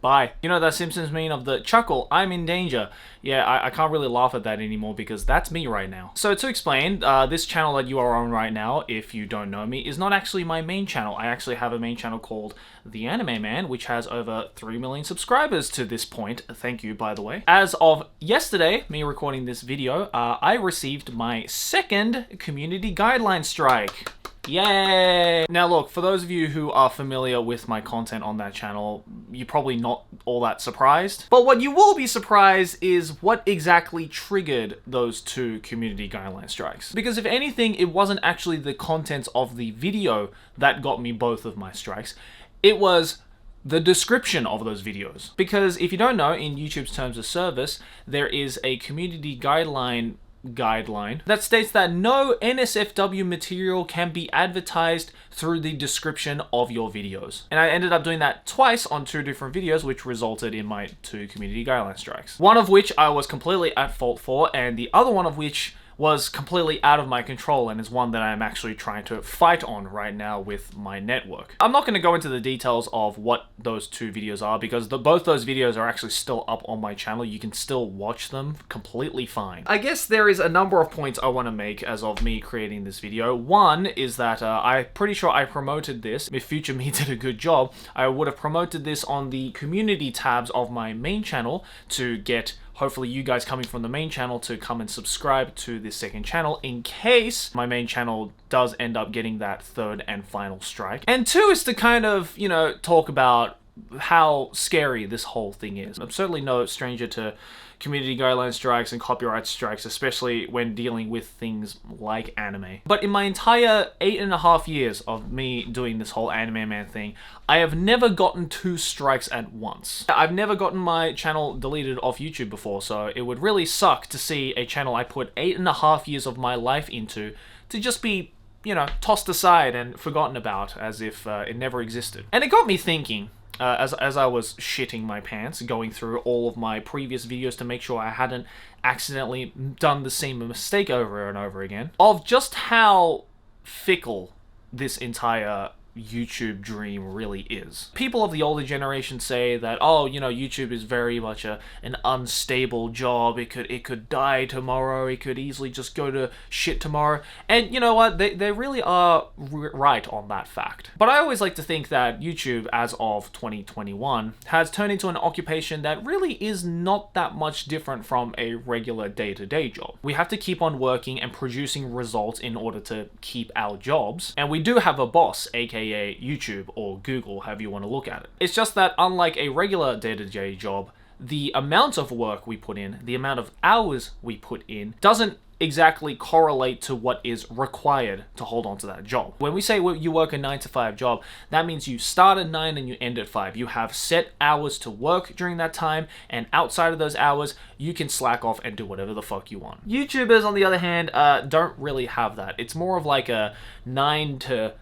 Bye. You know that Simpsons meme of the chuckle, I'm in danger. Yeah, I can't really laugh at that anymore because that's me right now. So to explain, this channel that you are on right now, if you don't know me, is not actually my main channel. I actually have a main channel called The Anime Man, which has over 3 million subscribers to this point. Thank you, by the way. As of yesterday, me recording this video, I received my second community guideline strike. Yay! Now look, for those of you who are familiar with my content on that channel, you're probably not all that surprised. But what you will be surprised is what exactly triggered those 2 community guideline strikes. Because if anything, it wasn't actually the contents of the video that got me both of my strikes. It was the description of those videos. Because if you don't know, in YouTube's terms of service, there is a community guideline that states that no NSFW material can be advertised through the description of your videos. And I ended up doing that twice on 2 different videos, which resulted in my 2 community guideline strikes. One of which I was completely at fault for, and the other one of which was completely out of my control and is one that I'm actually trying to fight on right now with my network. I'm not going to go into the details of what those 2 videos are because both those videos are actually still up on my channel. You can still watch them completely fine. I guess there is a number of points I want to make as of me creating this video. One is that I'm pretty sure I promoted this. If future me did a good job, I would have promoted this on the community tabs of my main channel to get hopefully you guys coming from the main channel to come and subscribe to this second channel in case my main channel does end up getting that 3rd and final strike. And 2 is to kind of, you know, talk about how scary this whole thing is. I'm certainly no stranger to community guideline strikes and copyright strikes, especially when dealing with things like anime. But in my entire 8.5 years of me doing this whole Anime Man thing, I have never gotten 2 strikes at once. I've never gotten my channel deleted off YouTube before, so it would really suck to see a channel I put 8.5 years of my life into to just be, you know, tossed aside and forgotten about as if it never existed. And it got me thinking, as I was shitting my pants, going through all of my previous videos to make sure I hadn't accidentally done the same mistake over and over again, of just how fickle this entire YouTube dream really is. People of the older generation say that, oh, you know, YouTube is very much an unstable job. It could die tomorrow. It could easily just go to shit tomorrow. And you know what? They really are right on that fact. But I always like to think that YouTube, as of 2021, has turned into an occupation that really is not that much different from a regular day-to-day job. We have to keep on working and producing results in order to keep our jobs. And we do have a boss, aka YouTube or Google, however you want to look at it. It's just that unlike a regular day-to-day job, the amount of work we put in, the amount of hours we put in, doesn't exactly correlate to what is required to hold on to that job. When we say you work a 9-to-5 job, that means you start at 9 and you end at 5. You have set hours to work during that time, and outside of those hours, you can slack off and do whatever the fuck you want. YouTubers, on the other hand, don't really have that. It's more of like a 9 to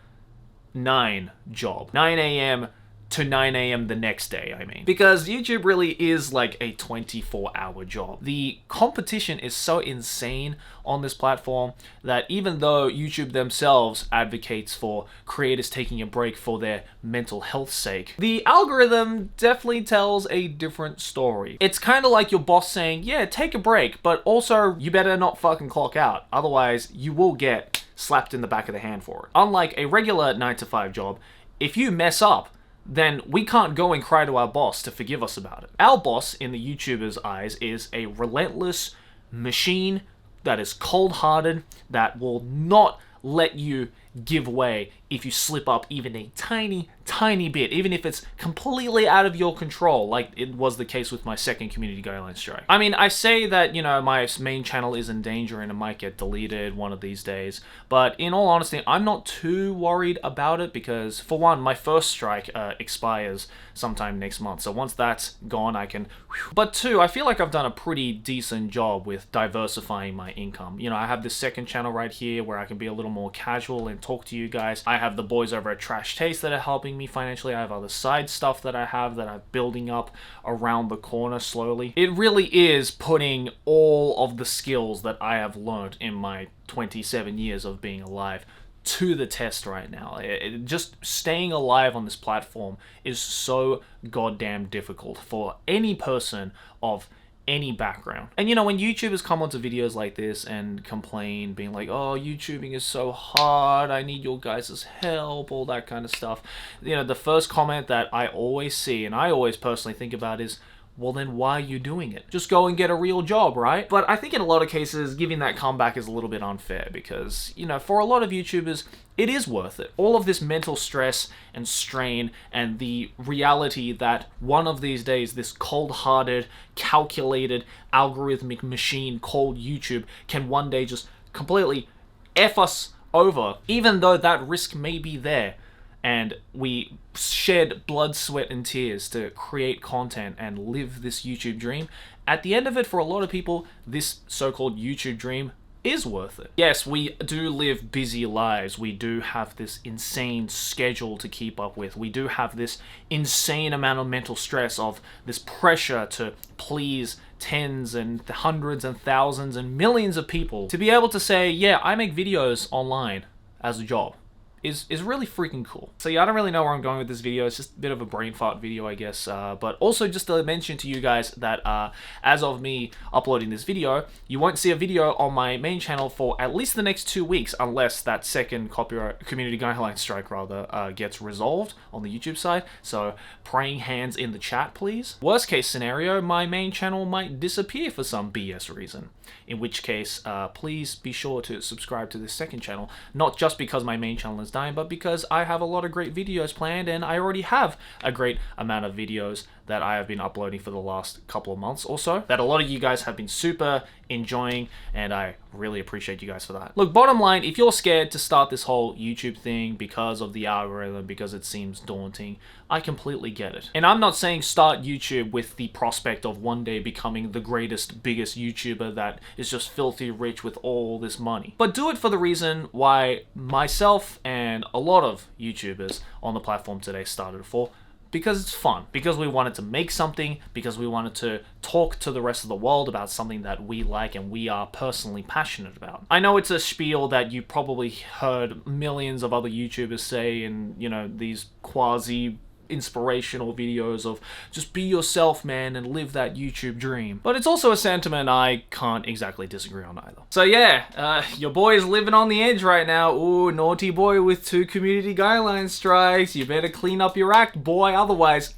9 job. 9 a.m. to 9 a.m. the next day, I mean. Because YouTube really is like a 24-hour job. The competition is so insane on this platform that even though YouTube themselves advocates for creators taking a break for their mental health's sake, the algorithm definitely tells a different story. It's kind of like your boss saying, yeah, take a break, but also you better not fucking clock out. Otherwise, you will get slapped in the back of the hand for it. Unlike a regular 9-to-5 job, if you mess up, then we can't go and cry to our boss to forgive us about it. Our boss, in the YouTuber's eyes, is a relentless machine that is cold-hearted, that will not let you give way if you slip up even a tiny bit, even if it's completely out of your control, like it was the case with my second community guideline strike. I mean, I say that, you know, my main channel is in danger and it might get deleted one of these days, but in all honesty, I'm not too worried about it because, for one, my first strike expires sometime next month, so once that's gone, I can... But two, I feel like I've done a pretty decent job with diversifying my income. You know, I have this second channel right here where I can be a little more casual and talk to you guys. I have the boys over at Trash Taste that are helping me financially. I have other side stuff that I have that I'm building up around the corner slowly. It really is putting all of the skills that I have learned in my 27 years of being alive to the test right now. Just staying alive on this platform is so goddamn difficult for any person of any background. And you know, when YouTubers come onto videos like this and complain, being like, oh, YouTubing is so hard, I need your guys' help, all that kind of stuff, you know, the first comment that I always see, and I always personally think about, is, well, then why are you doing it? Just go and get a real job, right? But I think in a lot of cases, giving that comeback is a little bit unfair because, you know, for a lot of YouTubers, it is worth it. All of this mental stress and strain and the reality that one of these days, this cold-hearted, calculated, algorithmic machine called YouTube can one day just completely F us over, even though that risk may be there. And we shed blood, sweat, and tears to create content and live this YouTube dream. At the end of it, for a lot of people, this so-called YouTube dream is worth it. Yes, we do live busy lives. We do have this insane schedule to keep up with. We do have this insane amount of mental stress, of this pressure to please tens and hundreds and thousands and millions of people. To be able to say, yeah, I make videos online as a job is really freaking cool. So yeah, I don't really know where I'm going with this video. It's just a bit of a brain fart video, I guess. But also just to mention to you guys that as of me uploading this video, you won't see a video on my main channel for at least the next 2 weeks, unless that second copyright community guideline strike gets resolved on the YouTube side. So praying hands in the chat, please. Worst case scenario, my main channel might disappear for some BS reason. In which case, please be sure to subscribe to this second channel, not just because my main channel is dying, but because I have a lot of great videos planned, and I already have a great amount of videos that I have been uploading for the last couple of months or so, that a lot of you guys have been super enjoying, and I really appreciate you guys for that. Look, bottom line, if you're scared to start this whole YouTube thing because of the algorithm, because it seems daunting, I completely get it. And I'm not saying start YouTube with the prospect of one day becoming the greatest, biggest YouTuber that is just filthy rich with all this money. But do it for the reason why myself and a lot of YouTubers on the platform today started for. Because it's fun, because we wanted to make something, because we wanted to talk to the rest of the world about something that we like and we are personally passionate about. I know it's a spiel that you probably heard millions of other YouTubers say in, you know, these quasi inspirational videos of just be yourself, man, and live that YouTube dream. But it's also a sentiment I can't exactly disagree on either. So yeah, your boy is living on the edge right now. Ooh, naughty boy with 2 community guideline strikes. You better clean up your act, boy, otherwise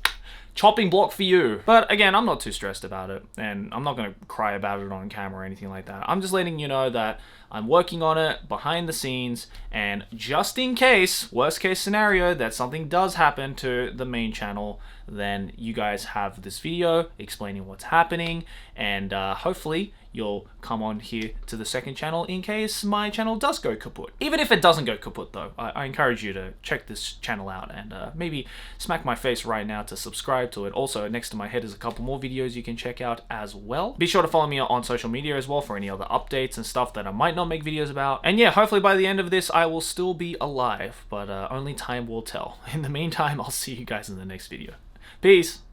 chopping block for you. But again, I'm not too stressed about it, and I'm not gonna cry about it on camera or anything like that. I'm just letting you know that I'm working on it behind the scenes, and just in case, worst case scenario, that something does happen to the main channel, then you guys have this video explaining what's happening, and hopefully you'll come on here to the second channel in case my channel does go kaput. Even if it doesn't go kaput though, I encourage you to check this channel out and maybe smack my face right now to subscribe to it. Also, next to my head is a couple more videos you can check out as well. Be sure to follow me on social media as well for any other updates and stuff that I might not make videos about. And yeah, hopefully by the end of this, I will still be alive, but only time will tell. In the meantime, I'll see you guys in the next video. Peace!